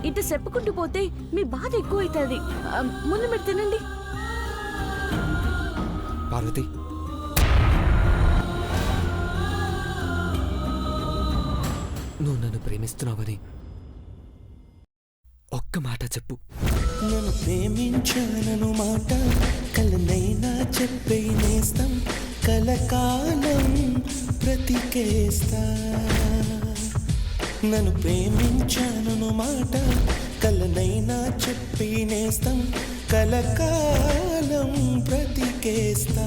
ఇటు చెప్పుకుంటూ పోతే మీ బాధ ఎక్కువ అవుతుంది. ముందు మీరు తినండి. పార్వతి, నువ్వు నన్ను ప్రేమిస్తున్నావని ఒక్క మాట చెప్పు. నన్ను ప్రేమించానను మాట కలనైనా చెప్పే నేస్తం, కలకాలం బ్రతికేస్తా. నన్ను ప్రేమించానను మాట కలనైనా చెప్పి నేస్తం, కలకాలం బ్రతికేస్తా.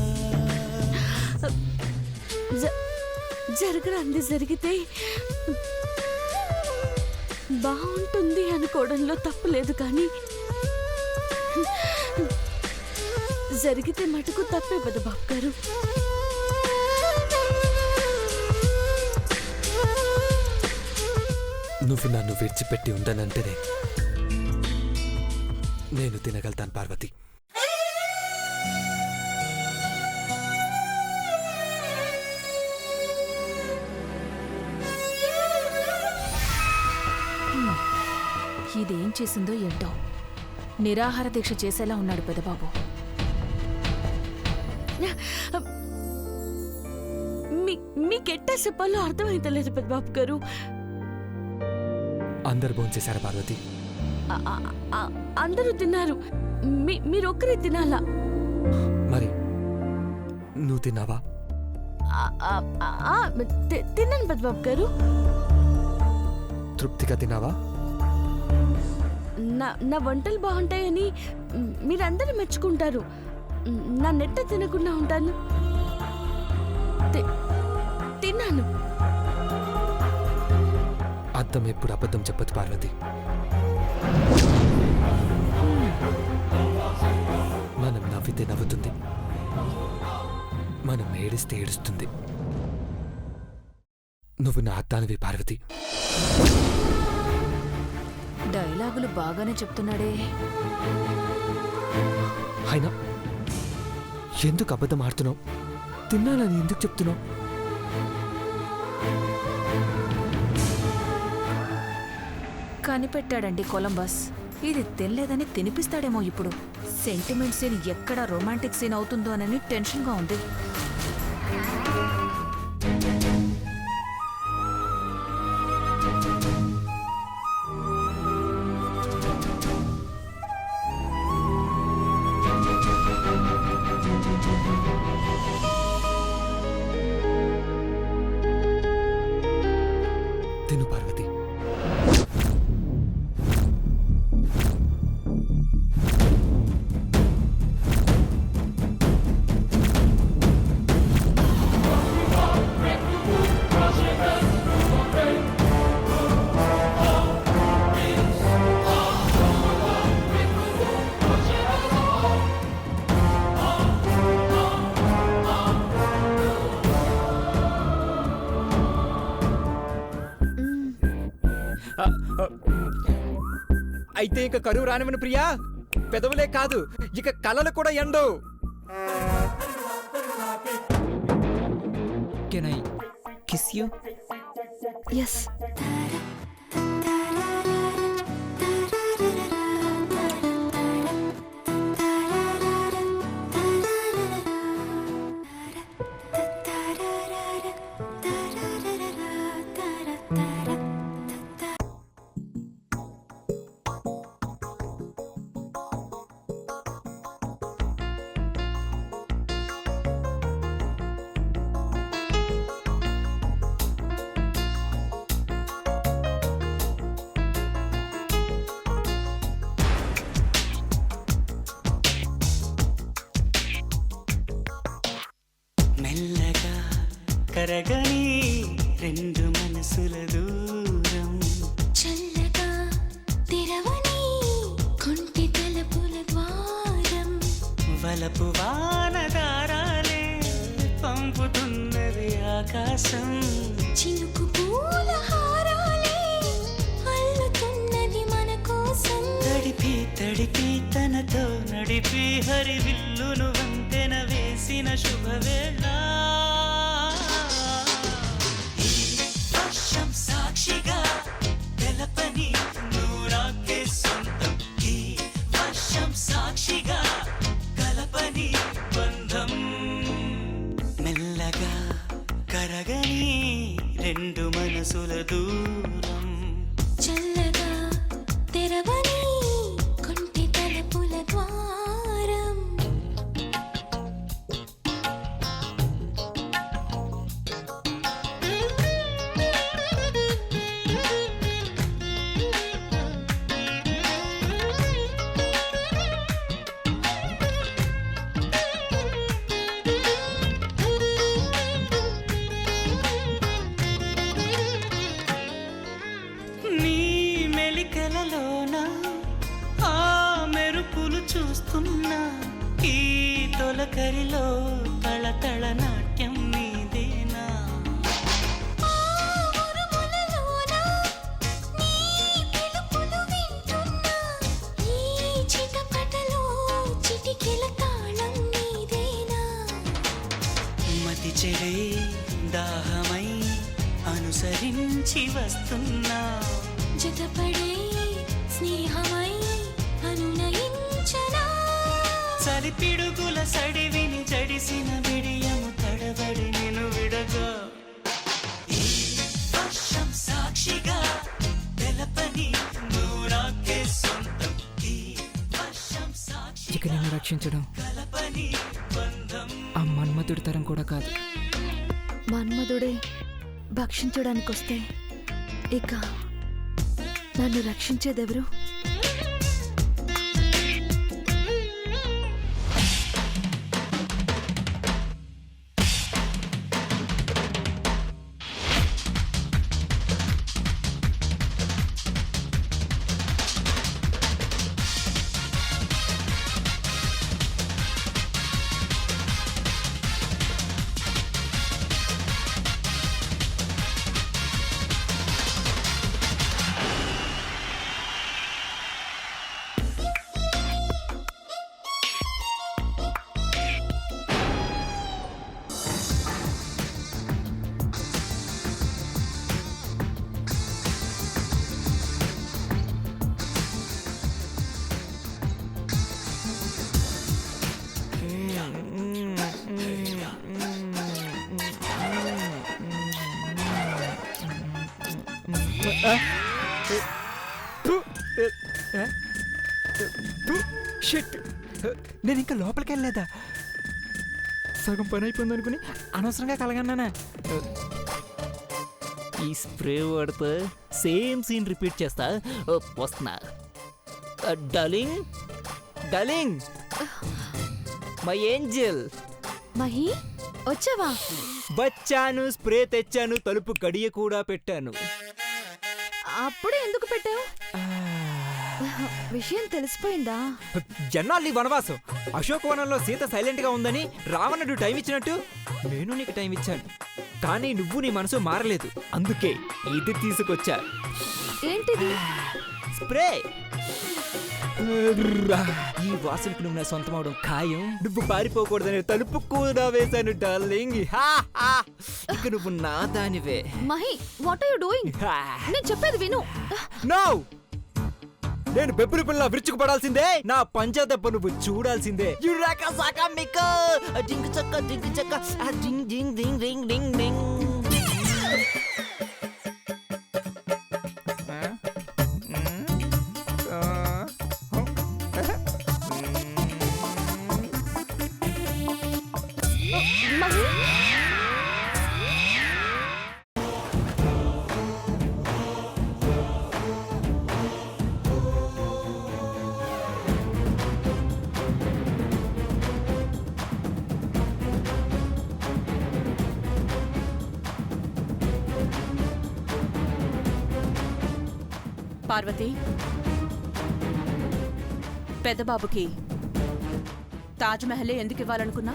జరగరాంది జరిగితే బాగుంటుంది అనుకోవడంలో తప్పు లేదు, కానీ జరిగితే మటుకు తప్పే కదా బాబు గారు. నువ్వు నన్ను విడిచిపెట్టి ఉండనంటేనే నేను తినగలుగుతాను పార్వతి. ఇదేం చేసిందో ఏంటో, నిరాహార దీక్ష చేసేలా ఉన్నాడు పెదబాబు. మీకెట్టా చెప్పాలో అర్థమైతలేదు పెద్దబాబు గారు. అందరు భోంచేశారా పార్వతి? అందరూ తిన్నారు, మీరొక్కరే తినాలా. మరి నువ్వు తిన్నావా? తిన్నాను పెద్దబాబు గారు. తృప్తిగా తిన్నావా? నా వంటలు బాగుంటాయని మీరందరూ మెచ్చుకుంటారు. నా నెట్ట తినకుండా ఉంటాను. తిన్నాను. అద్దం ఎప్పుడు అబద్ధం చెప్పదు పార్వతి. మనం నవ్వితే నవ్వుతుంది, మనం ఏడిస్తే ఏడుస్తుంది. నువ్వు నా అద్దానివి పార్వతి. డైలాగులు బాగానే చెప్తున్నాడే. అయినా ఎందుకు అబద్ధం ఆడుతున్నావు? తిన్నానని ఎందుకు చెప్తున్నావు? కనిపెట్టాడండి కొలంబస్. ఇది తినలేదని తినిపిస్తాడేమో ఇప్పుడు. సెంటిమెంట్ సీన్ ఎక్కడ రొమాంటిక్ సీన్ అవుతుందోనని టెన్షన్గా ఉంది. తిను పార్వతి. అయితే ఇక కరువు రానివని ప్రియా, పెదవులే కాదు ఇక కలలు కూడా ఎండు. Can I kiss you? Yes. మెల్లగా కరగని రెండు మనసుల దూరం, చల్లగా తెరవని కొంటి తలుపుల ద్వారం, వలపు వానదారాలే పంపుతున్నది ఆకాశం, చినుకు పూల హారాలే అల్లుతున్నది మన కోసం. తడిపి తడిపి తనతో నడిపి హరివిల్లును వంతెన వేసిన శుభవేళ, ఈ వర్షం సాక్షిగా తెలపని నువ్వు నాకే వస్తున్నా ఈ తొలకరిలో తళతళ నాట్యం నీదేనా ఆ ఉరుములలోన నీ పిలుపులు వింటున్నా ఈ చిటపటలో చిటికెల తాళం నీదేనా మతి చెడే దాహమై అనుసరించి వస్తున్నా జతపడే స్నేహమై అనునయించనా చలిపిడుగుల సడివిని జడిసిన బిడియము తడబడి నిన్ను విడగా ఈ వర్షం సాక్షిగా తెలపని నువ్వు నాకే సొంతం ఈ వర్షం సాక్షి ఇక నిన్ను రక్షించడం కలపని బంధం ఆ మన్మధుడి తరం కూడా కాదు. మన్మధుడే భక్షించడానికొస్తే ఇక నన్ను రక్షించేదెవరు? షిట్, నేను ఇంకా లోపలికి వెళ్ళలేదా? సగం పని అయిపోయింది అనుకుని అనవసరంగా కలగన్నానా? ఈ స్ప్రే వాడితే సేమ్ సీన్ రిపీట్ చేస్తా. వస్తున్నా. Darling, darling, my Angel. Mahi వచ్చావా? వచ్చాను, స్ప్రే తెచ్చాను, తలుపు గడియ కూడా పెట్టాను. అప్పుడే ఎందుకు పెట్టావు? విషయం తెలిసిపోయిందా? జన్నాలి వనవాసం. అశోకవనంలో సీత సైలెంట్ గా ఉందని రావణుడు టైం ఇచ్చినట్టు నేను నీకు టైం ఇచ్చాను. కానీ నువ్వు నీ మనసు మారలేదు. అందుకే ఇది తీసుకొచ్చా. ఏంటిది? స్ప్రే. ఈ వాసనకు నువ్వు నా సొంతం అవడం ఖాయం. నువ్వు పారిపోకూడదని తలుపు కూడా వేశాను డార్లింగ్. ఇక నువ్వు నా దానివే. Mahi, what are you doing? నేను చెప్పేది విను. నో, నేను బెబ్బులు పిల్ల విరుచుకు పడాల్సిందే. నా పంచదెబ్బ నువ్వు చూడాల్సిందే. యురాకా సాకా మిక జింగ్ చక్క జింగ్ చక్క జింగ్ జింగ్ జింగ్ రింగ్ రింగ్ రింగ్. మహి, పార్వతి, పెద్దబాబుకి తాజ్మహలే ఎందుకు ఇవ్వాలనుకున్నా?